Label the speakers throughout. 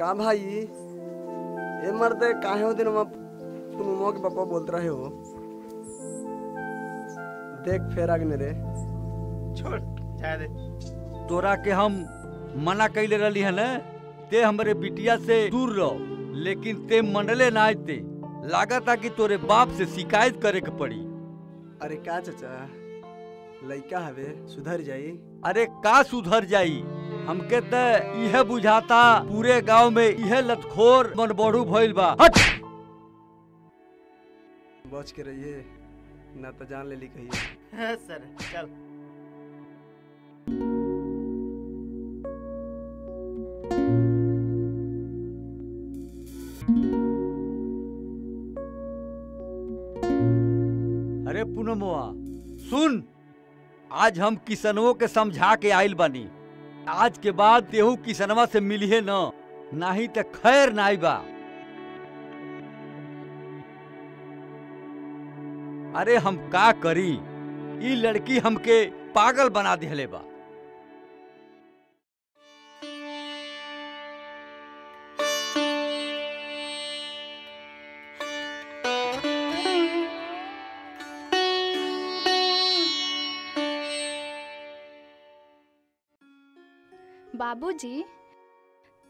Speaker 1: का भाई ये मर्दे काहे हो दिन तुम मो के पापा बोलते रहे हो। देख फेर आगे रे
Speaker 2: छोड़ जाए दे।
Speaker 3: तोरा के हम मना कैले रही है न, ते हमरे बिटिया से दूर रहो, लेकिन ते मंडले ना आते। लागत कि तोरे बाप से शिकायत करे के पड़ी।
Speaker 1: अरे का चाचा लइका हवे सुधर जाई। अरे
Speaker 3: का सुधर जाई, हमके त यह बुझाता पूरे गांव में यह लतखोर मनबोड़ू भइल बा। हट
Speaker 1: बच के रहिए ना तो जान ले ली कहिए।
Speaker 2: हाँ सर चल।
Speaker 3: अरे पूनमवा सुन, आज हम किसनवों के समझा के आइल बानी। आज के बाद तेहू किसनवा से मिलिए न, नहीं तो खैर नाई बा। अरे हम का करी, ई लड़की हमके पागल बना दिहले बा।
Speaker 4: बाबूजी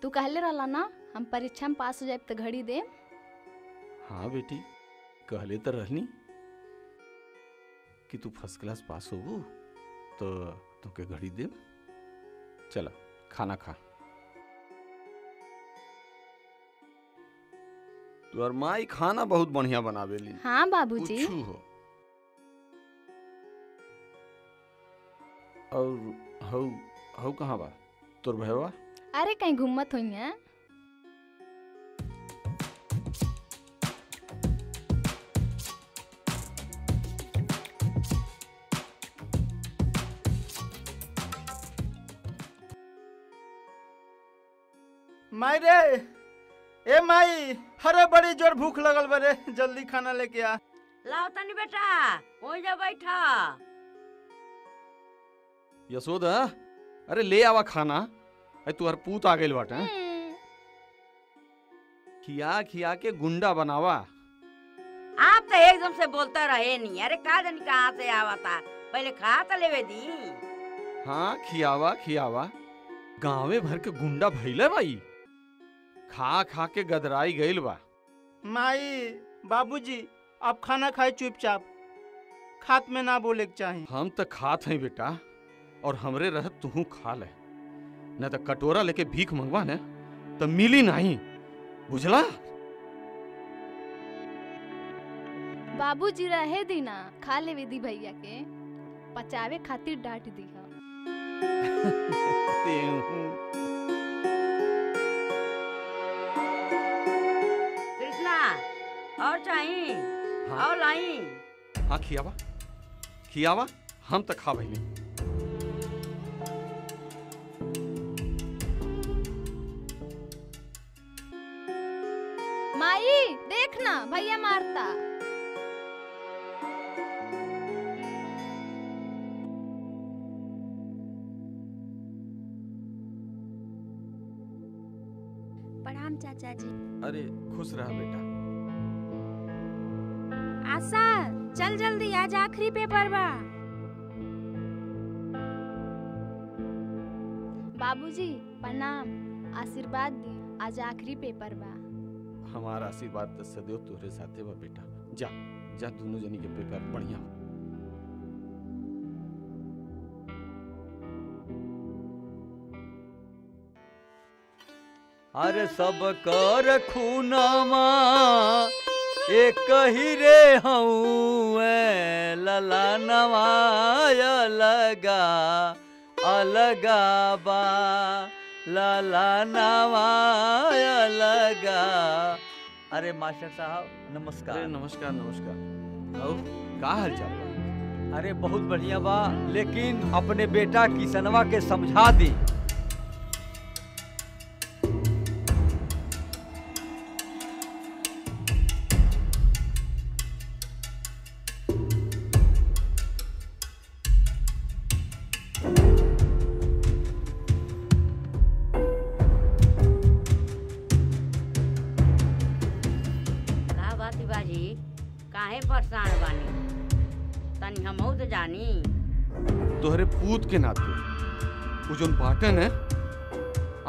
Speaker 4: तू कहले रहला ना हम परीक्षा में पास हो जाए तो घड़ी दे।
Speaker 5: हाँ बेटी कहले तो रहनी कि तू फर्स्ट क्लास पास होबू तो तुके घड़ी दे। चला खाना खा। तोर माई खाना बहुत बढ़िया बनावेली।
Speaker 4: हाँ बाबूजी।
Speaker 5: पूछू हो और हऊ हऊ कहाँ बा तोर भैया?
Speaker 4: अरे कहीं घूमत हुई है।
Speaker 2: माई रे, ए माई, अरे बड़ी जोर भूख लगल बरे, जल्दी खाना लेके आ।
Speaker 6: लाओ तनी बेटा, वहीं जा बैठा।
Speaker 5: यशोदा अरे ले आवा खाना। अरे तुहर पूत आ गइल बाटे। खिया खिया के गुंडा बनावा।
Speaker 6: आप तो एकदम से बोलता रहे नहीं। अरे का जानी कहाँ से आवा था, पहले खा तो लेवे दी।
Speaker 5: हाँ खियावा खियावा। गांवे भर के गुंडा भइले भाई, खा खा के गदराई गइल बा।
Speaker 2: माई बाबूजी आप खाना खाए चुपचाप, खात में ना बोले के चाही।
Speaker 5: हम तो खात हैं बेटा, और हमरे रहत तू खा ले, न तो कटोरा लेके भीख मंगवा न तो मिली नहीं, बुझला?
Speaker 4: बाबूजी रहे दी ना, खा लेवे दी भैया के, पचावे खातिर डांट दी।
Speaker 6: कृष्णा और चाहिए?
Speaker 5: हाँ।
Speaker 6: और लाई?
Speaker 5: हाँ खियावा खियावा, हम तो खा भइली।
Speaker 4: माई देखना भैया मारता।
Speaker 7: प्रणाम चाचा जी।
Speaker 5: अरे खुश रहा बेटा।
Speaker 7: आशा चल जल्दी, आज आखिरी पेपर बा।
Speaker 4: बाबूजी प्रणाम, आशीर्वाद दी, आज आखिरी पेपर बा।
Speaker 5: हमारा आशीर्वाद तो सदैव तोरे साथे बा बेटा। जा जा, दोनों जनी के पेपर बढ़िया हो।
Speaker 3: अरे सब कर खूनमा एक ही रे हूँ, लला नवाय लगा अलगा बा, लला नवाय लगा। अरे मास्टर साहब नमस्कार।
Speaker 5: अरे नमस्कार नमस्कार। और का हाल चाल बा?
Speaker 3: अरे बहुत बढ़िया बा, लेकिन अपने बेटा किसनवा के समझा दी।
Speaker 6: जी काहे परेशान बानी तनी हमहू तो जानी।
Speaker 5: तोहरे पूत के नाते वो जोन बाटन है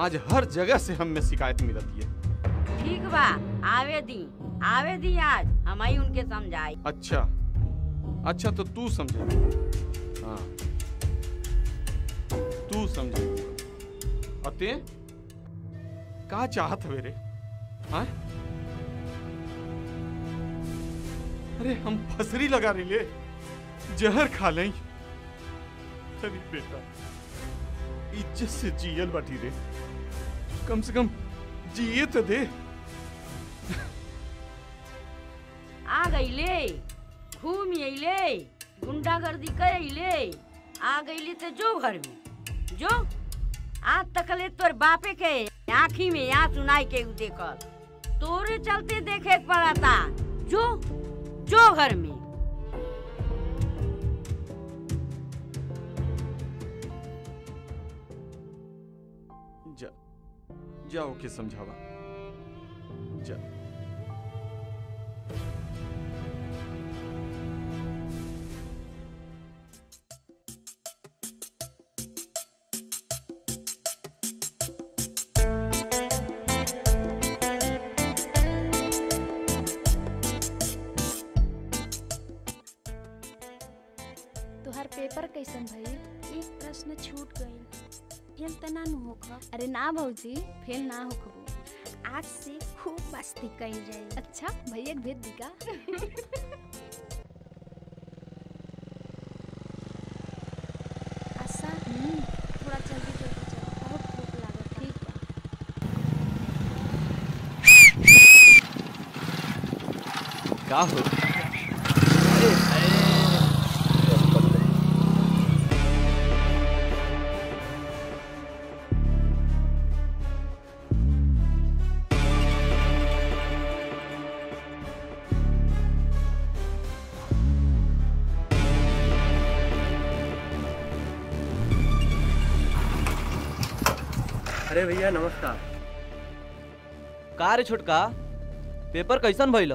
Speaker 5: आज हर जगह से हम में शिकायत मिलती है।
Speaker 6: ठीक बा आवे दी आज हम ही उनके समझाई।
Speaker 5: अच्छा तो तू समझे। हाँ तू समझे। अते का चाहत हवे रे? हाँ अरे हम फसरी लगा रही ले जहर खा लें। अरे बेटा इज्जत से जियल बाटी रे, कम से कम जिए तो दे।
Speaker 6: आ गईले घूम अइले गुंडागर्दी कइले आ गईले तो जो घर में जो आज तकले तोर बापे के आँखी में यहाँ सुनाई के देखल तोरे चलते देखे पड़ा था। जो घर में
Speaker 5: जाओ के समझावा जा।
Speaker 4: तुहार पेपर कैसन भाई?
Speaker 7: एक प्रश्न छूट गई फेल त ना होखा।
Speaker 4: अरे ना भौजी फेल ना होखबो।
Speaker 7: आज से खूब मस्ती कइल जाई।
Speaker 4: अच्छा भैया भेज दी का?
Speaker 7: आशा थोड़ा जल्दी चल बहुत भूख लागत।
Speaker 4: ठीक बा।
Speaker 3: का हो?
Speaker 8: अरे भैया नमस्कार।
Speaker 9: का रे छोटका पेपर कैसन भइल?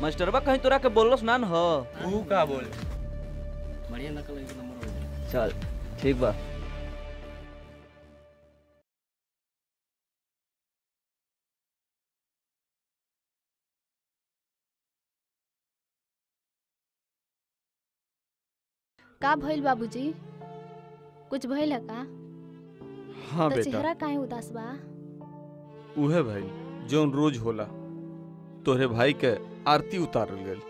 Speaker 9: मास्टरबा कहीं तोरा के बोलस ना न ह?
Speaker 8: तू का बोल बढ़िया नकल एक नंबर हो गया।
Speaker 9: चल ठीक बा।
Speaker 4: का भइल बाबूजी? कुछ भइल है का?
Speaker 5: हाँ
Speaker 4: तो
Speaker 5: बेटा
Speaker 4: चेहरा काहे उदास बा?
Speaker 5: उहे भाई जोन रोज होला तोहरे भाई के आरती उतारल गेल।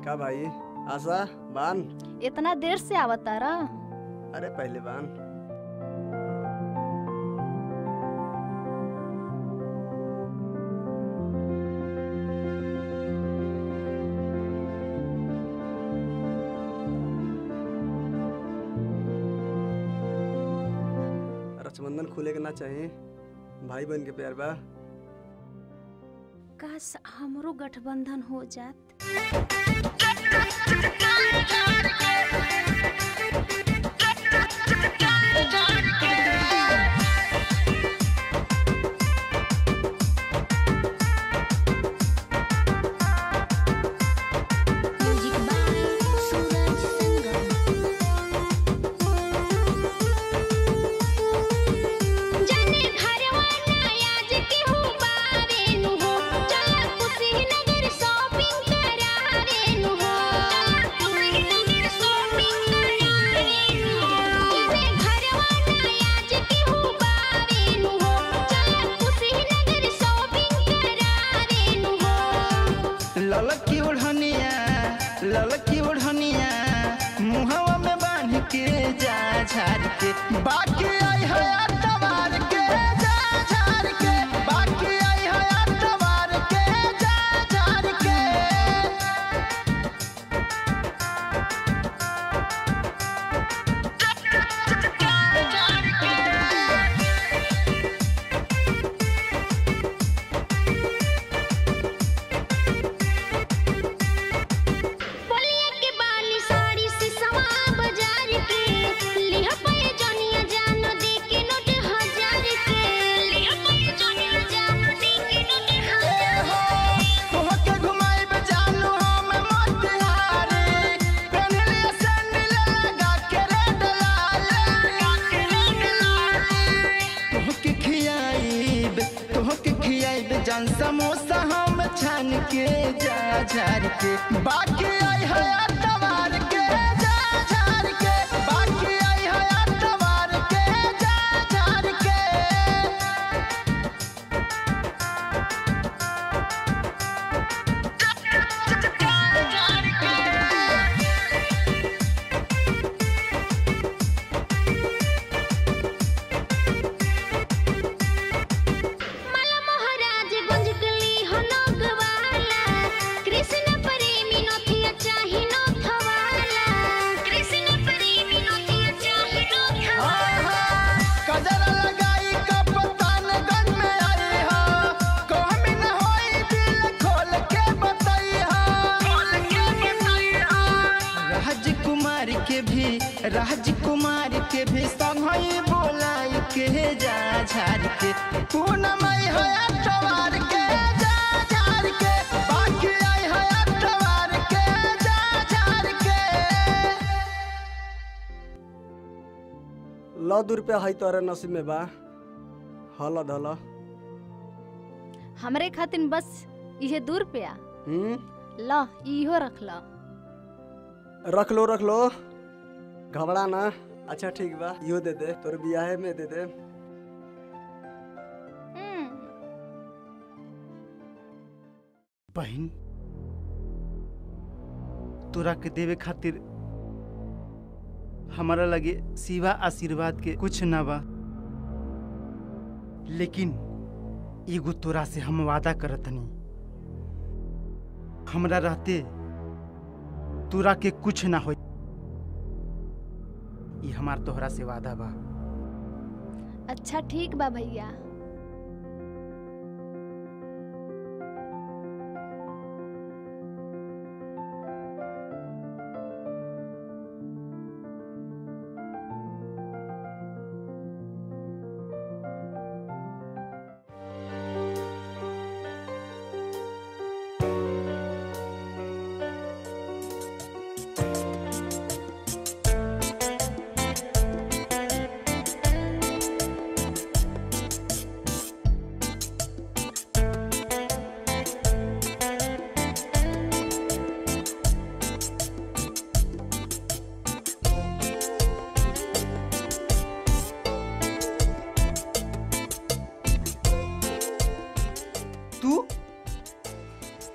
Speaker 1: का भाई आशा बान?
Speaker 4: इतना देर से आवत तारा?
Speaker 1: अरे पहले बान। रक्षाबंधन खुले के ना चाहिए, भाई बहन के प्यार बा।
Speaker 7: काश हमरो गठबंधन हो जात।
Speaker 2: ललकी ओढ़निया मुहवा में बांध के जा झाड़ के बाकी आई है अतवार के जा झाड़ के बाकी आई है अतवार के जा झाड़ के। पान समोसा हम छान के जा झार के बाकी आई है अतवार के जा झार के बाकी आई है अतवार के जा झार के राजकुमार के भी संगई बोलाई के जा झार के पूनमई है अतवार के जा झार के बाकी आई है अतवार के जा झार के।
Speaker 1: लो 2 रुपया है तोरे नसीब में बा। हल धल
Speaker 4: हमरे खातिर बस इहे 2 रुपया। ला इहो रख ला।
Speaker 1: रख लो घबरा ना। अच्छा ठीक बा यो दे दे तोर बियाहे में दे दे।
Speaker 2: बहन तोरा के देवे खातिर हमारा लगे सिवा आशीर्वाद के कुछ ना बा, लेकिन एगो तोरा से हम वादा करतनी हमरा रहते तोरा के कुछ ना हो। ये हमार तोहरा से वादा बा।
Speaker 4: अच्छा ठीक बा भैया।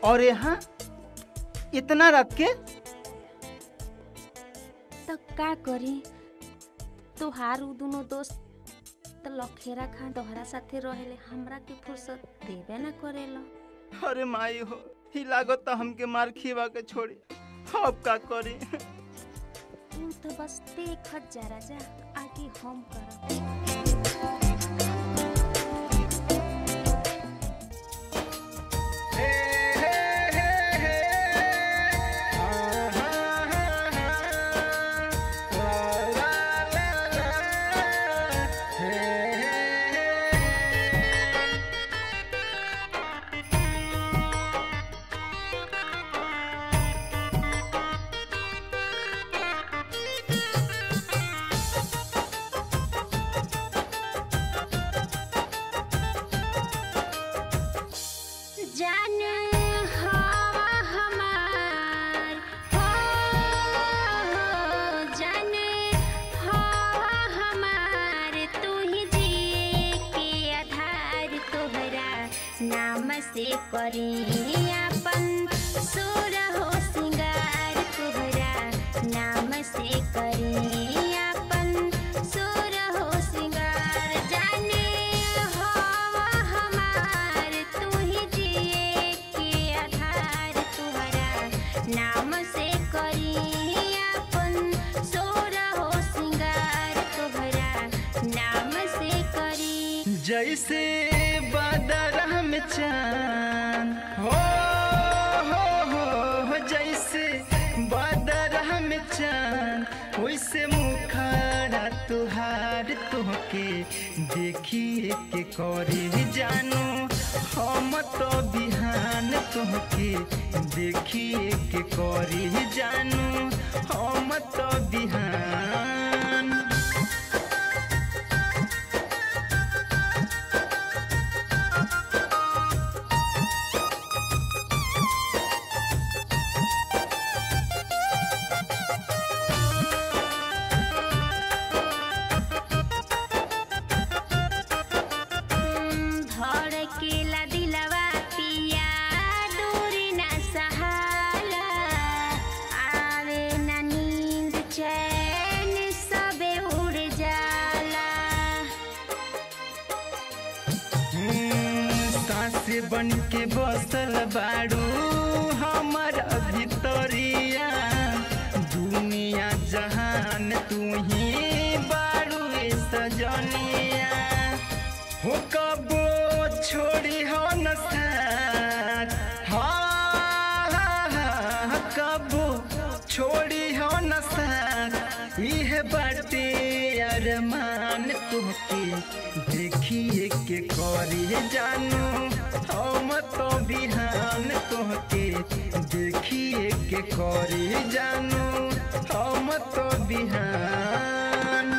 Speaker 2: और यहाँ इतना रख के
Speaker 7: तो का करी तोहार उ दोनों दोस्त तो लखेरा खान तोहरा साथे रहेले हमरा के फुर्सत देबे ना करेला।
Speaker 2: अरे माई हो ही लागत तो हमके मार खीवा के छोड़ी अब का करी।
Speaker 7: तू तो बस देखत जा राजा आगे हम करब।
Speaker 2: जैसे बादल में चांद हो जैसे बादल में चांद वैसे मुखड़ा तुहार तुहके देखिए के करी जानू हम तो बिहान तुहके देखिए के करी जानू हम तो बिहान। बन के बसल बाड़ू हमर भितरिया दुनिया जहान तू ही बाड़ू सजनिया हो कबो छोड़ी हो न साथ हाँ कबो छोड़ी हो न साथ यह बाटे अरमान तुमके देखिए के करी जानू हम तो बिहान तुमके देखिए के करी जानू हम तो बिहान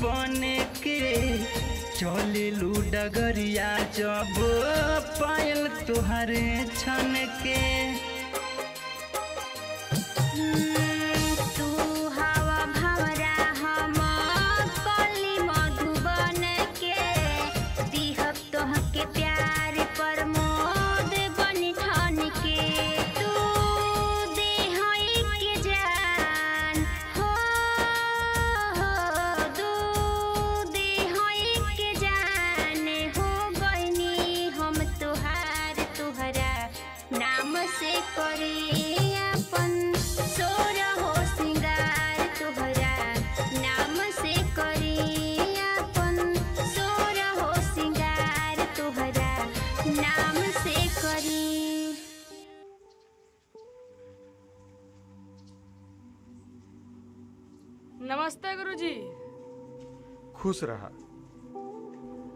Speaker 2: बने के चले लू डगरिया जब पायल तुहरे छन के
Speaker 7: तू हवा भवरा हम कली मधुबन के दिहब तोहके प्यार पर मोद बनी ठन के तू देहई के जान हो नाम से करे अपन सोरा हो सिंगार तुहरा नाम से करे अपन सोरा हो सिंगार तुहरा नाम से करे।
Speaker 10: नमस्ते गुरुजी।
Speaker 5: खुश रहा।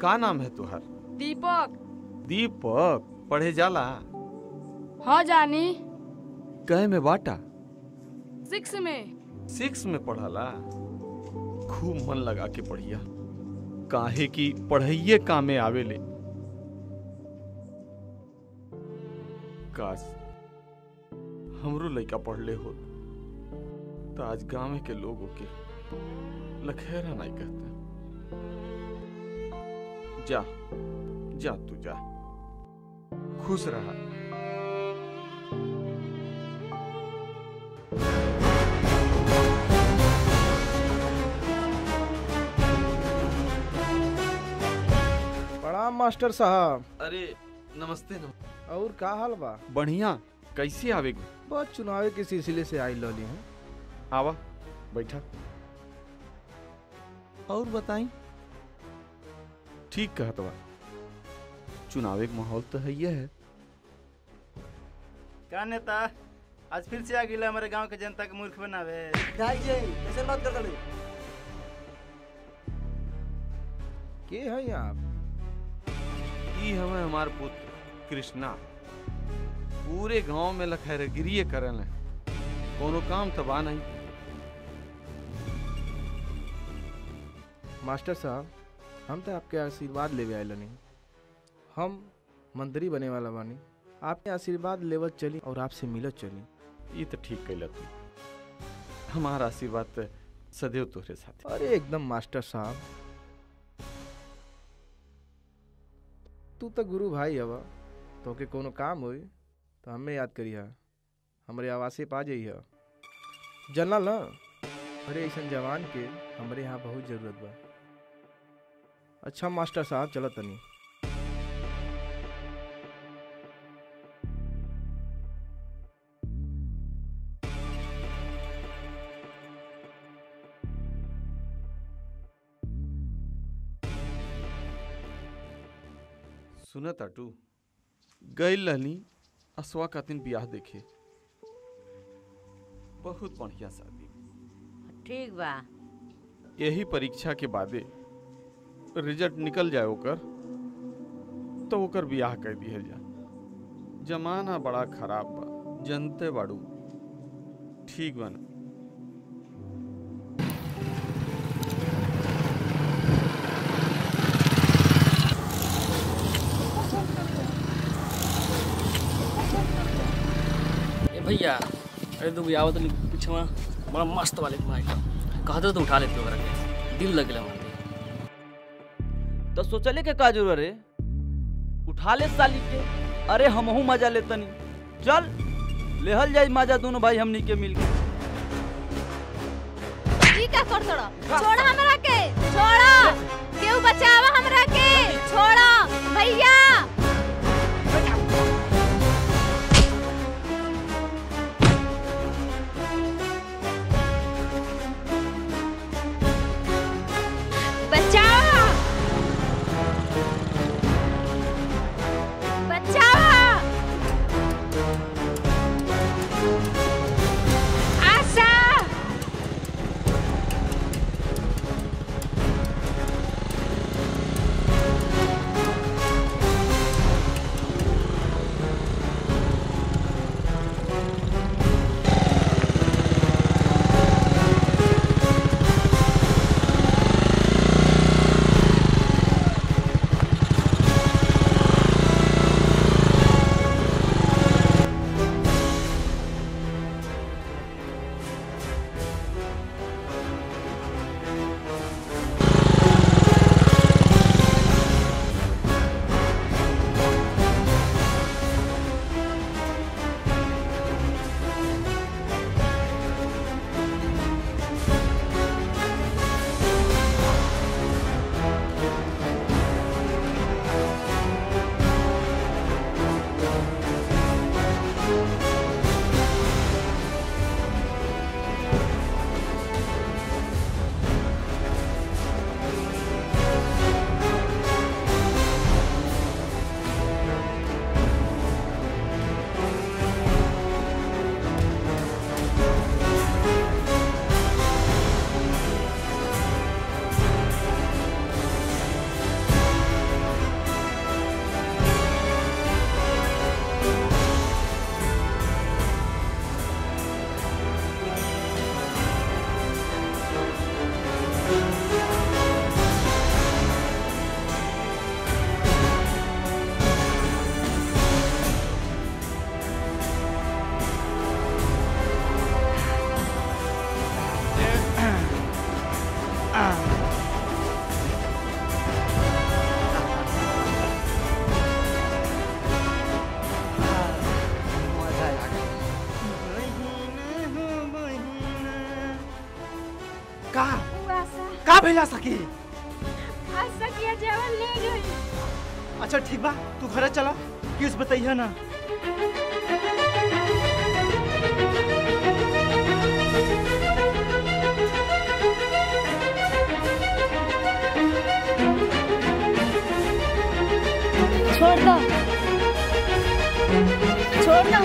Speaker 5: का नाम है तुहार?
Speaker 10: दीपक।
Speaker 5: दीपक पढ़े जाला?
Speaker 10: हाँ जानी।
Speaker 5: कहे में बाटा?
Speaker 10: 6 में।
Speaker 5: 6 में पढ़ाला? खूब मन लगा के पढ़िया, काहे की पढ़ाइए कामे आवेले। काश हमरो लइका पढ़ले हो तो आज गाँव के लोगों के लखेरा नहीं कहते। जा जा तू जा, खुश रहा।
Speaker 11: प्रणाम मास्टर साहब।
Speaker 5: अरे नमस्ते।
Speaker 11: और का हाल बा?
Speaker 5: बढ़िया। कैसे आवेगी?
Speaker 11: बहुत चुनाव के सिलसिले से आई लॉली हूँ।
Speaker 5: आवा बैठा।
Speaker 11: और बताई?
Speaker 5: ठीक कहत बा, चुनाव के माहौल तो है ये है।
Speaker 12: का नेता आज फिर से आ गया हमारे गांव के जनता के मूर्ख बनावे।
Speaker 1: कैसे बात कर रहे?
Speaker 11: के हैं आप?
Speaker 5: ई हमें हमार पुत्र कृष्णा पूरे गांव में लखैरगिरी करल है, कोनो काम तो बा नहीं।
Speaker 11: मास्टर साहब हम तो आपके आशीर्वाद लेवे आयल नहीं। हम मंत्री बने वाला बानी, आपके आशीर्वाद लेवत चली और आपसे मिलत चली।
Speaker 5: ये तो ठीक कैला तू, हमारा आशीर्वाद तो सदैव तोहरे साथ।
Speaker 11: अरे एकदम मास्टर साहब, तू तो गुरु भाई हवा, तो के कोनो काम होई तो हमें याद करिया, हमारे आवासे पा जाइए। जनला ना, अरे ऐसा जवान के हमारे यहाँ बहुत जरूरत बा। अच्छा मास्टर साहब चलो तनी।
Speaker 5: सुना ताटू गई लहली असवा कातिन ब्याह देखे, बहुत बढ़िया शादी।
Speaker 6: ठीक बा।
Speaker 5: यही परीक्षा के बादे रिजल्ट निकल जाए ओकर तो ओकर ब्याह कर दिया जा। जमाना बड़ा खराब बा, जनते बाड़ू। ठीक बा ना?
Speaker 8: भैया अरे तू आवत पीछे बड़ा मस्त वाले मोबाइल कहते तो उठा लेते ओकरा के दिल लग गेल हमारे।
Speaker 9: तो सोचले के का जरूरत है, उठा ले साली के। अरे हमहू मजा लेतनी, चल लेहल जाई मजा दोनों भाई हमनी के मिल के।
Speaker 4: ई का कर तोड़ा, छोड़ा हमरा के, छोड़ा, केहू बचावा हमरा के, छोड़ा भैया। बचाओ, बचाओ, आशा।
Speaker 12: का भइला सकी?
Speaker 13: आज सकिया जेवन ले गई।
Speaker 12: अच्छा ठीक बा, तू घर चला, किस बताइए ना।
Speaker 13: छोड़ दो, छोड़ दो।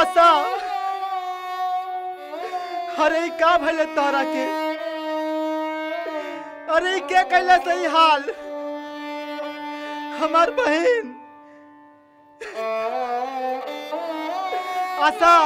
Speaker 12: आशा, अरे का भले तारा के? अरे क्या कैला सही हाल हमार बहन आशा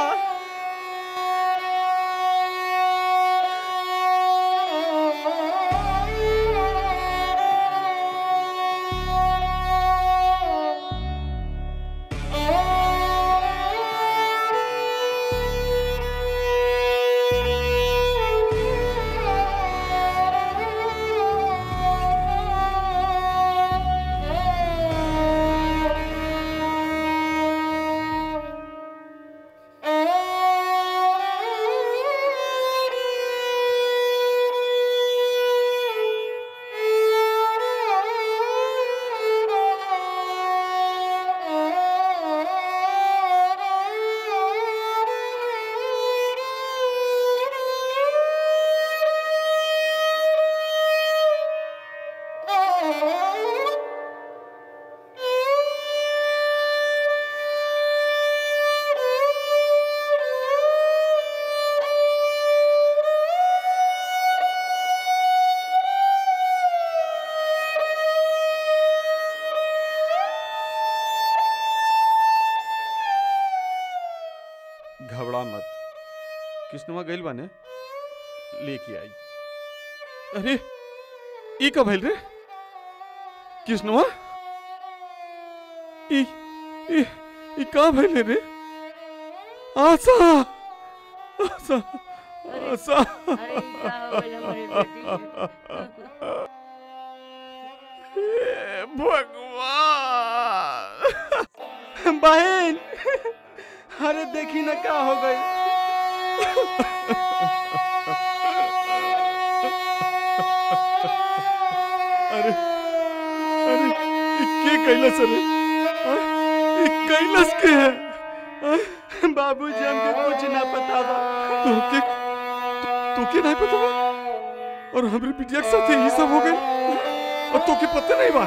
Speaker 5: घबरा मत कृष्णवा गइल बाने लेके आई। अरे ई का भइल रे कृष्णवा ई का भइल रे आशा आशा आशा
Speaker 12: भगवान बहन अरे देखी ना क्या हो गई
Speaker 5: अरे अरे के कैलाश रे कैलाश के है
Speaker 12: बाबूजी हमके कुछ ना पता बा
Speaker 5: तोके नहीं पता बा और हमरे बिटिया के साथ यही सब हो गए और तोके पता नहीं बा।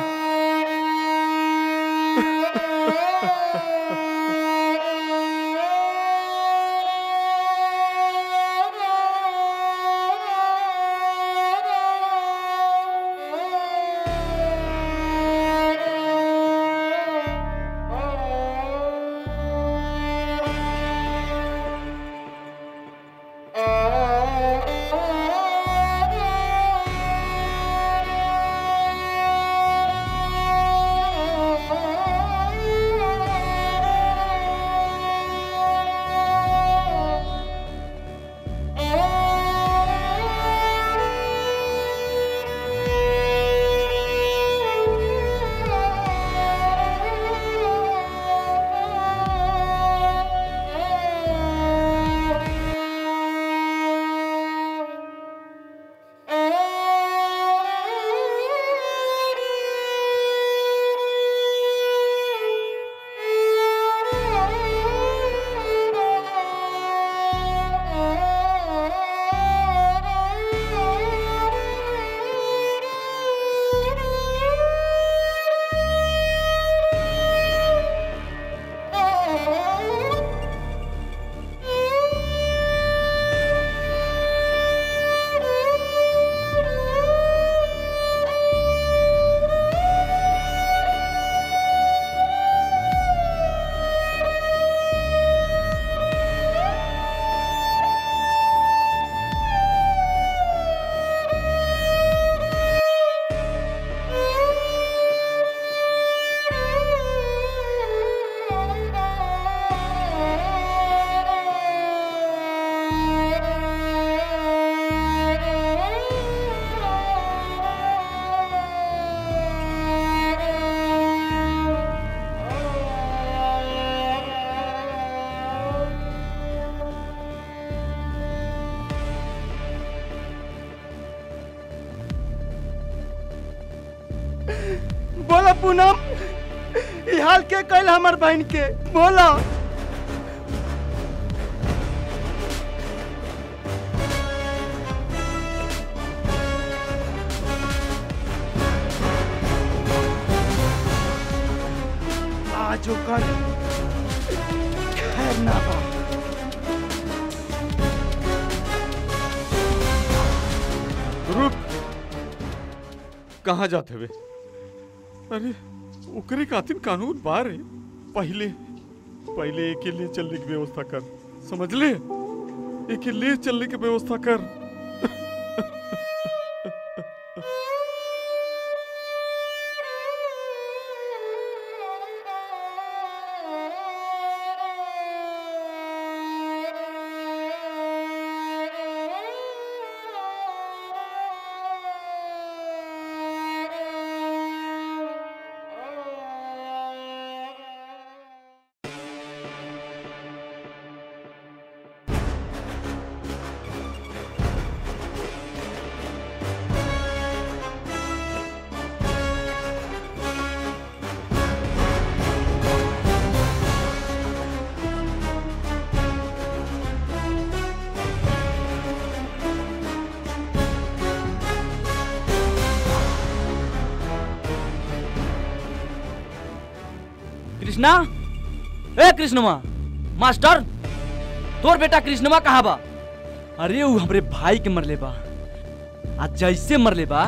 Speaker 12: बोला पूनम ई हाल के कैल हमर बहन के बोला। आज ओकर खैर ना बा।
Speaker 5: रुक कहाँ जाते हुए? अरे ओकरे खातिर कानून बार है। पहले पहले एक ले चलने की व्यवस्था कर, समझ ले? एक ले चलने की व्यवस्था कर।
Speaker 9: कृष्णा, ए कृष्णमा, मास्टर, तोर बेटा कृष्णमा कहाँ बा? अरे वो हमरे भाई के मरले बा। आज जैसे मरले बा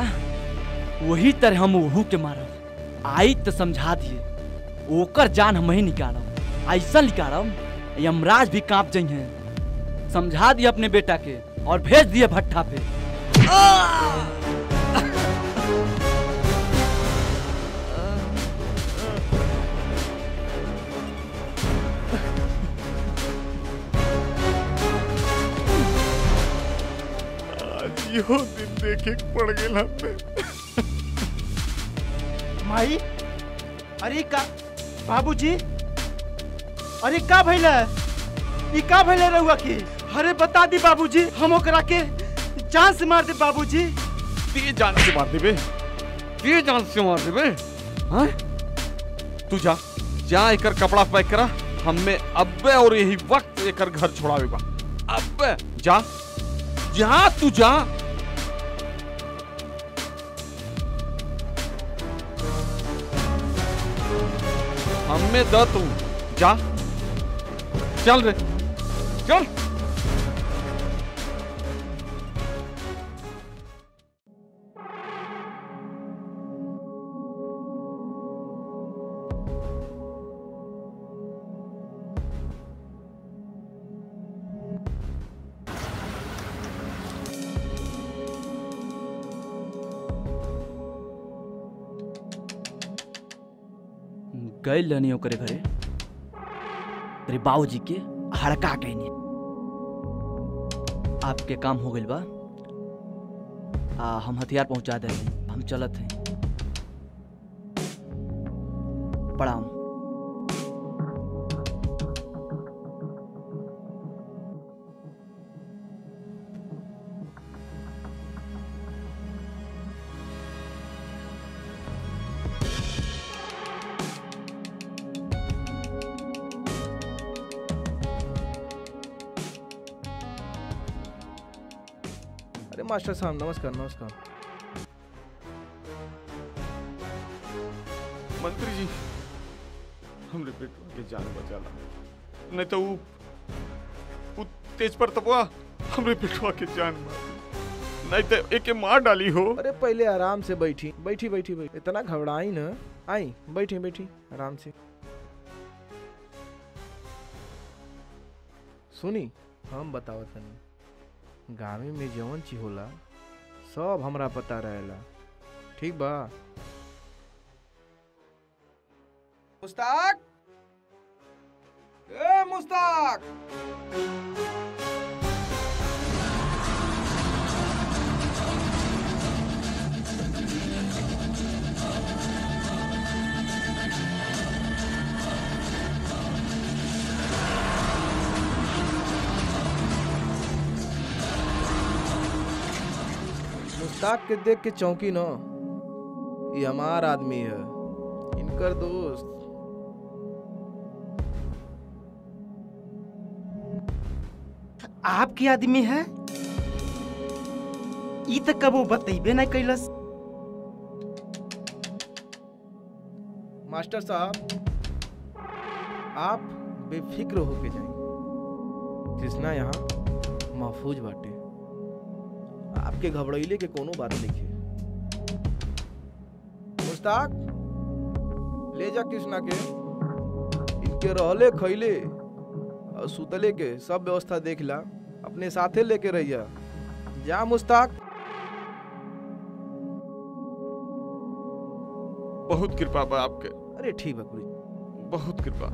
Speaker 9: वही तरह हम वहू के मारब। आई तो समझा दिए, ओकर जान हम ही निकालब। ऐसा निकालब यमराज भी कांप जाइए। समझा दिए अपने बेटा के और भेज दिए भट्ठा पे।
Speaker 5: यो दिन देखे पड़ गया पे।
Speaker 12: माई, अरे का बाबूजी, अरे का भइला? ई का भइला रहुआ की? अरे बता दी बाबूजी, हम ओकरा के जान से मार दे बाबूजी।
Speaker 5: ते जान से मार देबे? ते जान से मार देबे? हाँ? तू जा, जा एकर कपड़ा पैक करा। हमें अब्बे और यही वक्त एकर घर छोड़ावेगा। अब्बे जा, जा तू जा। हमें द तू जा, चल रे, चल।
Speaker 9: गए लनियो करे घरे, तेरे बाबूजी के हड़का कहनी। आपके काम हो गइल बा। हम हथियार पहुंचा दे, हम चलत हैं। प्रणाम।
Speaker 11: मास्टर साहब नमस्कार। नमस्कार
Speaker 5: मंत्री जी, हमरे बेटवा के जान बचाला, नहीं तो वो तेज पर तपवा हमरे बेटवा के जान मार, नहीं तो एके मार डाली हो।
Speaker 11: अरे पहले आराम से बैठी बैठी बैठी बैठी, इतना घबराई ना। आई बैठी बैठी आराम से। सुनी, हम बतावत तनी, गाँव में जवन चीज होला सब हमरा पता रहेला, ठीक बा?
Speaker 14: मुस्ताक, ए मुस्ताक,
Speaker 11: मुस्ताक के देख के चौंकी न, ये हमार आदमी है, इनकर दोस्त।
Speaker 12: आपकी आदमी है? ई तक कबो बतेबे नहीं कैलस।
Speaker 11: मास्टर साहब, आप बेफिक्र होके जाएं। कृष्णा यहाँ महफूज बाटे, आपके घबराइले के कोनो बात नहीं है। मुस्ताक ले जा कृष्णा के, इनके रहले खैले और सुतले के सब व्यवस्था देख ला, अपने साथे लेके रहिया। जा मुस्ताक।
Speaker 5: बहुत कृपा बा आपके।
Speaker 11: अरे ठीक है गुरु,
Speaker 5: बहुत कृपा।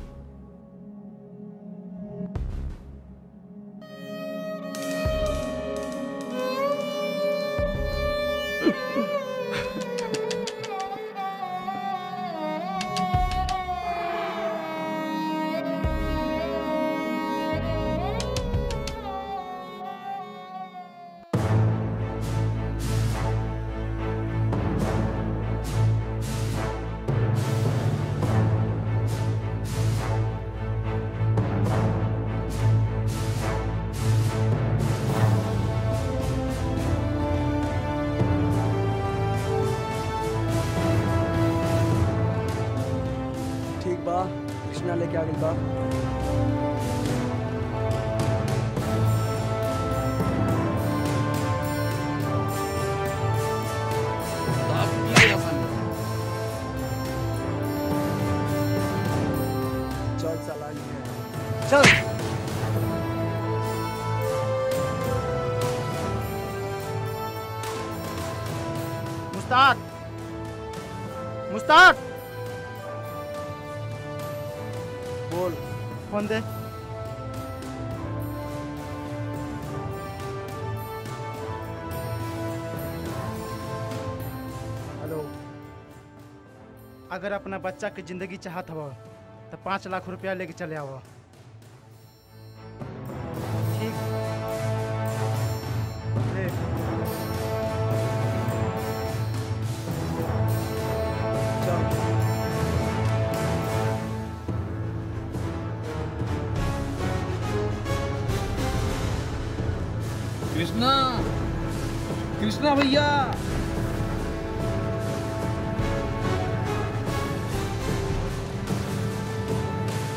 Speaker 1: कृष्णा लेके आ गई बा। चल चला चल।
Speaker 12: मुस्ताक, मुस्ताक,
Speaker 1: बोल।
Speaker 12: फोन दे।
Speaker 1: हेलो।
Speaker 12: अगर अपना बच्चा की जिंदगी चाहत हो तो 5 लाख रुपया लेके चले आओ। ठीक ले।
Speaker 14: कृष्णा, कृष्णा भैया।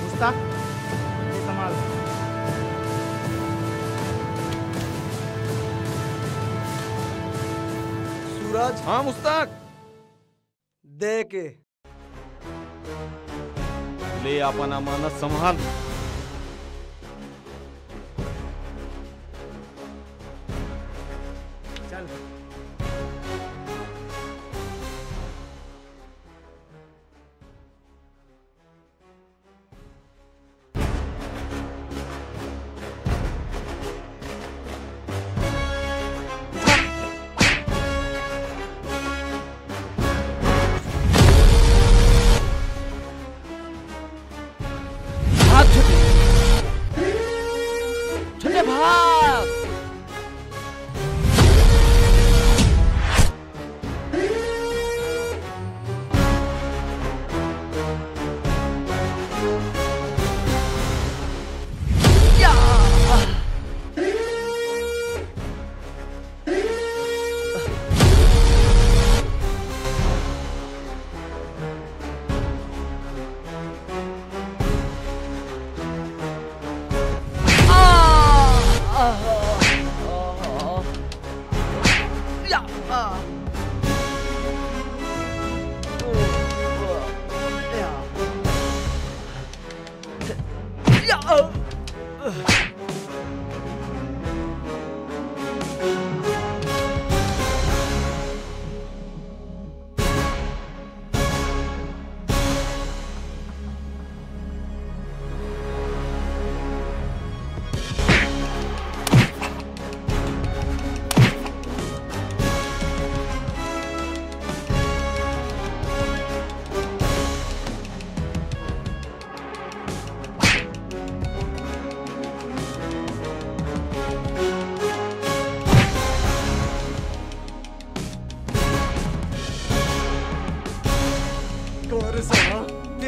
Speaker 12: मुस्ताक, ये संभाल।
Speaker 1: सूरज।
Speaker 5: हाँ मुस्ताक।
Speaker 1: दे के
Speaker 5: ले अपन अमानत संभाल।
Speaker 12: चल।
Speaker 9: छोटे भाग।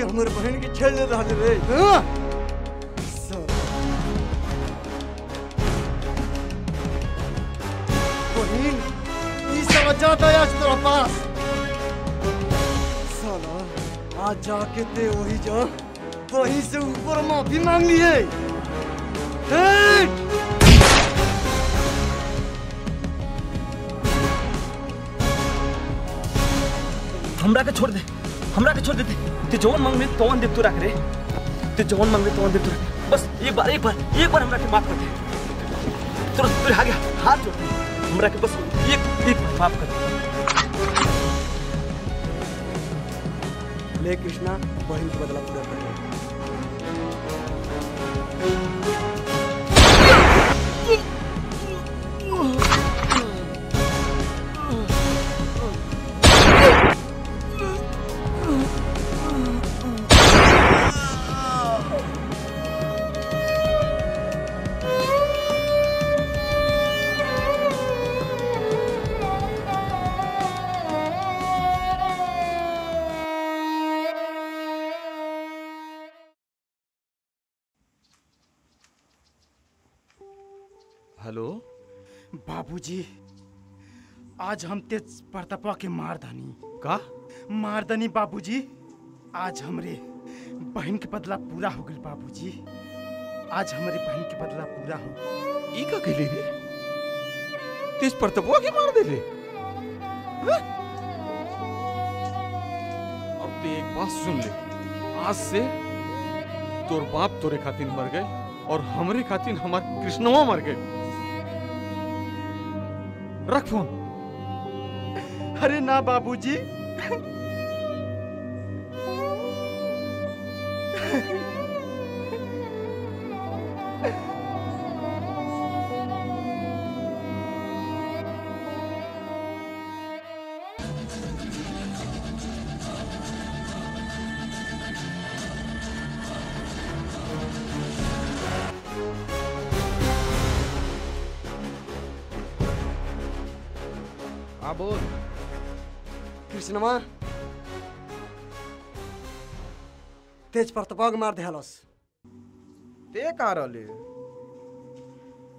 Speaker 1: हमर बहन के खेल ले रहल रे। बहन ई सब जाता है आज तेरा पास। साला आज जाके ते वही जा वहीं से ऊपर माफी मांग लिए।
Speaker 9: हमरा के छोड़ दे, हमरा के छोड़ दे। ते जौन मांगबे तौन दे तू रख रे, ते जौन मांगबे तौन दे तू रख। बस एक बार हमरा के माफ कर दे। तेरे आगे हाथ जोड़ दे, हमरा के बस एक बार माफ कर दे।
Speaker 1: ले कृष्णा, बहन का बदला पूरा कर।
Speaker 5: हेलो
Speaker 12: बाबूजी, आज हम तेज प्रतापा के मार दानी।
Speaker 5: का
Speaker 12: मार दानी बाबूजी। आज हमरे बहन के बदला पूरा हो गई बाबूजी। आज हमारे बहन के बदला पूरा हो।
Speaker 5: ई का कहले रे? तेज प्रतापवा के मार देले? अब ते एक बात सुन ले, आज से तोर बाप तोरे खातिर मर गए और हमरे खातिर हमार कृष्णवा मर गए। रख फोन।
Speaker 12: अरे ना बाबूजी,
Speaker 11: हाँ बोल।
Speaker 1: कृष्णवा तेज प्रतापा के मार देहलस।
Speaker 11: ते कहाँ रहले?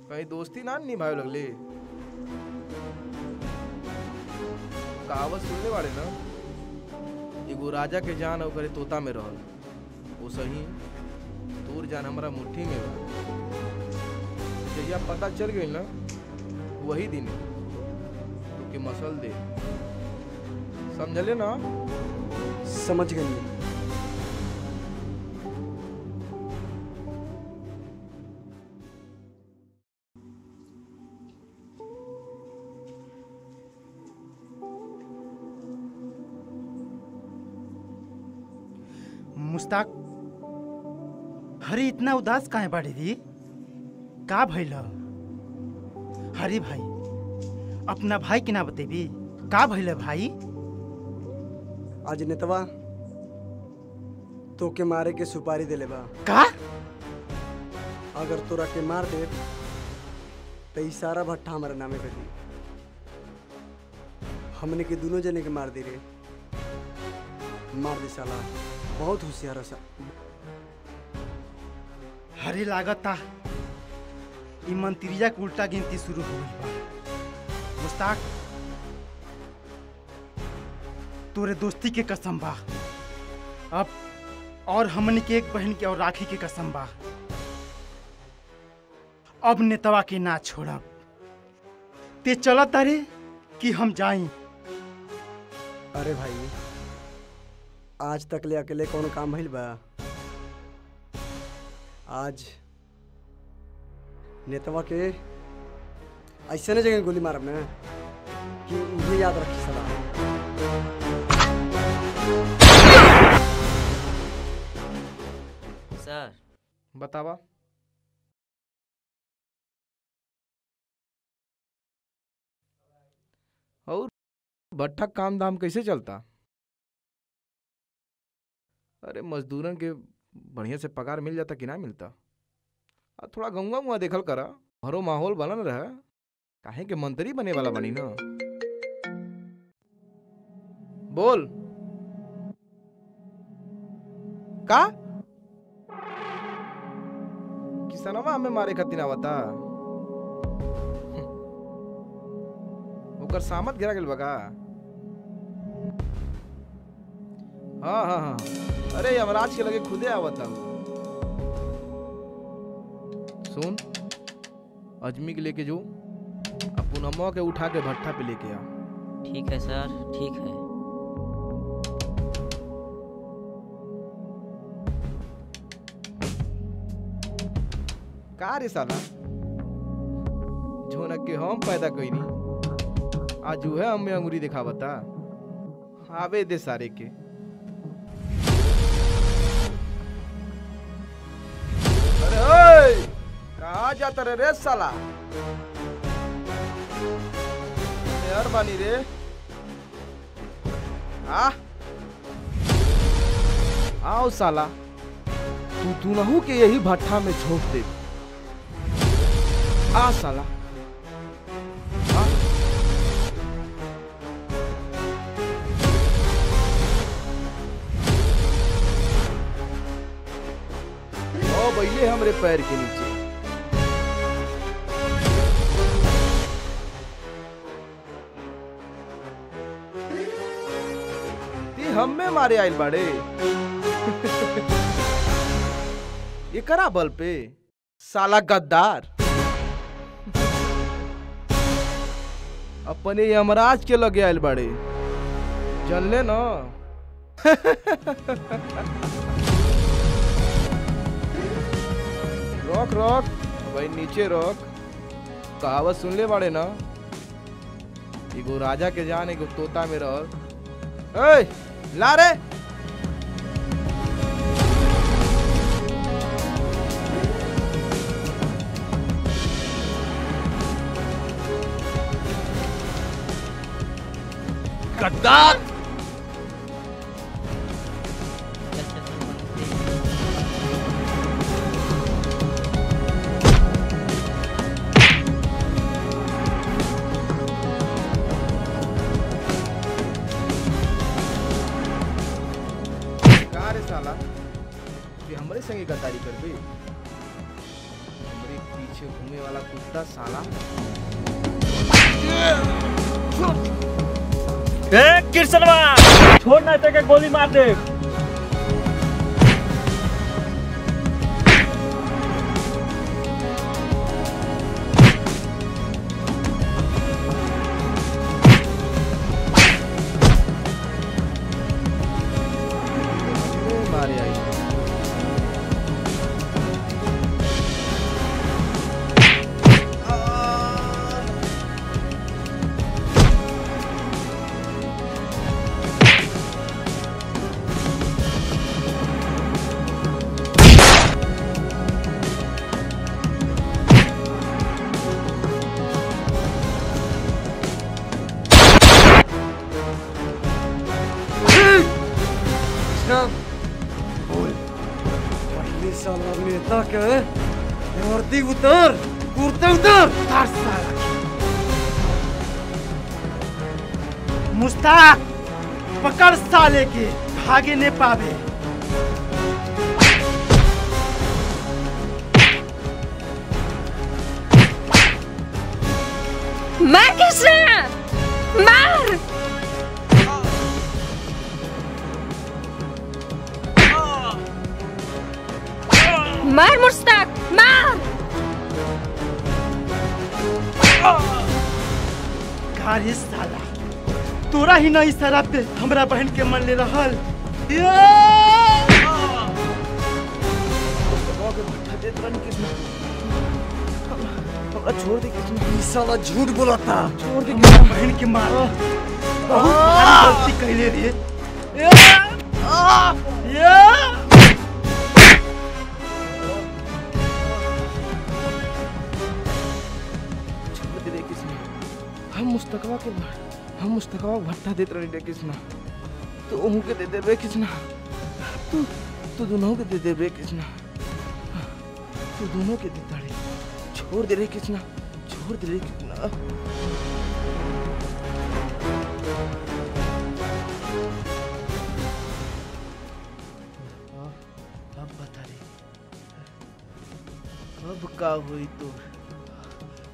Speaker 11: कहीं दोस्ती ना निभावे लगले? कहावत सुनने वाले ना, एगो राजा के जान ओकरे तोता में रहल, वो सही तोर जान हमारा मुट्ठी में बा। जहिया पता चल गई ना, वही दिन के मसल दे। समझले ना?
Speaker 1: समझ गई।
Speaker 12: मुस्ताक, हरी इतना उदास काहे बाड़ी दी? का भइल? हरी भाई, अपना भाई के ना बतेबी? का भइल भाई?
Speaker 1: आज नेतवा तो के मारे के सुपारी देले बा।
Speaker 12: का?
Speaker 1: अगर तोरा के मार दे तो ई सारा भट्ठा हमारे नामे कर दी। हमने के दोनों जने के मार दे रे। मार दे साला, बहुत होशियार है।
Speaker 12: हरी लागता ई मंत्रिया के उल्टा गिनती शुरू हो गई बा। मुस्ताक, तोरे दोस्ती के कसम बा। अब और हमने के एक बहन के और राखी के कसम बा। अब नेतवा के ना छोड़ब। ते चला तारे कि हम जाई?
Speaker 1: अरे भाई, आज तक ले अकेले कौन काम भइल बा? आज नेतवा के ऐसे न जगह गोली मारब ना कि उन्हें याद रखी सलाह।
Speaker 8: सर
Speaker 11: बतावा। और भट्ठा काम धाम कैसे चलता? अरे मजदूरन के बढ़िया से पगार मिल जाता कि ना मिलता? और थोड़ा गंगा मुआ देखल करा, भरो माहौल बनल रहे। काहे के मंत्री बने वाला बनी ना। बोल का? किसनवा हमें मारे खातिर आवता? ओकर सामत गिरा गेल बका? हाँ हाँ हाँ, अरे यमराज के लगे खुदे आवता हूँ। सुन, अजमी के लेके जो पूनमवा के उठा के भट्ठा पे लेके आ।
Speaker 8: ठीक है सर, ठीक है।
Speaker 11: का रे साला झोनक के हम पैदा कईनी आज है हमें अंगूरी दिखावता आवे दे सारे के। अरे ओए कहाँ जाता रे साला यार बानी रे आओ साला तू नहू के यही भट्ठा में झोंक दे। आ साला ओ भैया हमरे पैर के नीचे हमें मारे आइल बाड़े ये करा बल पे साला गद्दार अपने यमराज के लगे आइल बाड़े चल ले ना। रोक रोक भाई नीचे रोक कहावत सुन ले बाड़े ना एगो राजा के जान एगो तोता में रह ला रे
Speaker 3: गद्दार
Speaker 11: हमारे संगे गद्दारी कर बे हमारे पीछे घूमने वाला कुत्ता साला।
Speaker 15: कृष्णवा छोड़ ना ते के गोली मार दे।
Speaker 11: मारे आई
Speaker 1: नेता के वर्दी उतर कुर्ता उतर
Speaker 12: मुस्ताक पकड़ साले के भागे ने पावे।
Speaker 13: मार कृष्णा मार मार मुस्ताक मार
Speaker 12: गाड़ी साला तोरा ही नहीं इशारा पे हमरा बहन के मन ले रहल
Speaker 1: छोड़ दे साला झूठ बोलता
Speaker 12: छोड़ दे बहन के मार बहुत गलती कहले रे
Speaker 11: हम मुस्तकवा भट्टा देत रही रे कृष्णा तो ओहू के दे देबे कृष्णा तू दोनों के दे देबे कृष्णा तू दोनों के देता रे छोड़ दे रे कृष्णा छोड़ दे रे कृष्णा। अब बता रे अब का हुई तो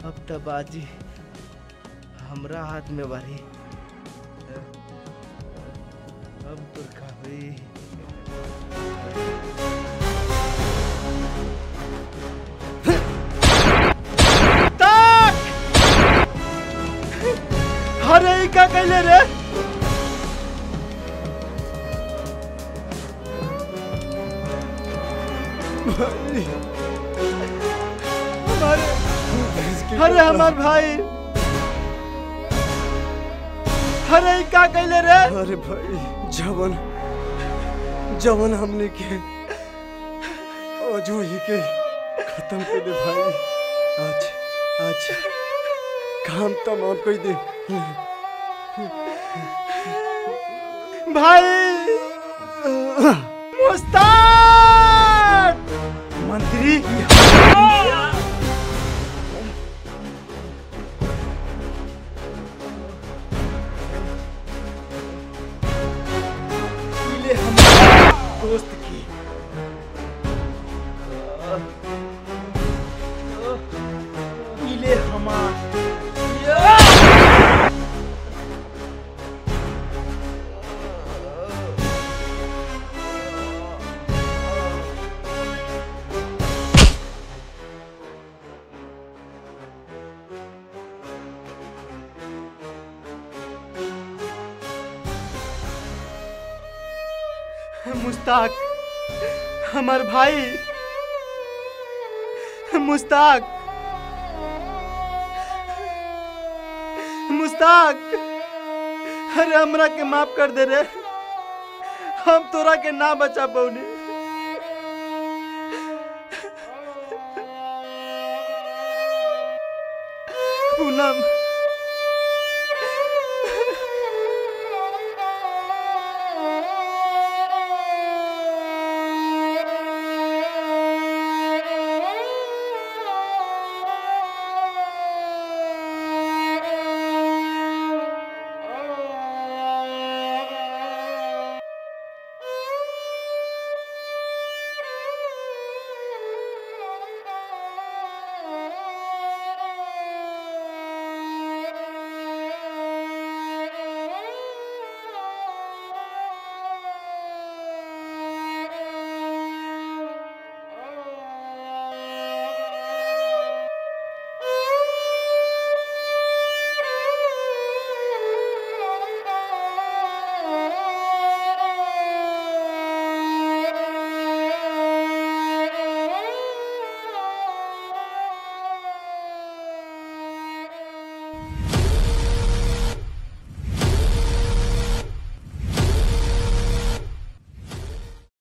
Speaker 11: अब तबाजी हमरा हाथ में बारी अब तो काफी
Speaker 12: अरे क्या कहले रे अरे हमार भाई, अरे ई का कैले रे?
Speaker 1: अरे भाई जवन जवन हमने के जो ही के खत्म कर दे भाई। आज आज काम तमाम कर दे
Speaker 12: भाई। मुस्ताक मंत्री मिले हमारे दोस्त की मिले हमारे मुस्ताक हमार भाई, मुस्ताक मुस्ताक, अरे हमरा के माफ कर दे रे, हम तोरा के ना बचा पौनी। पूनम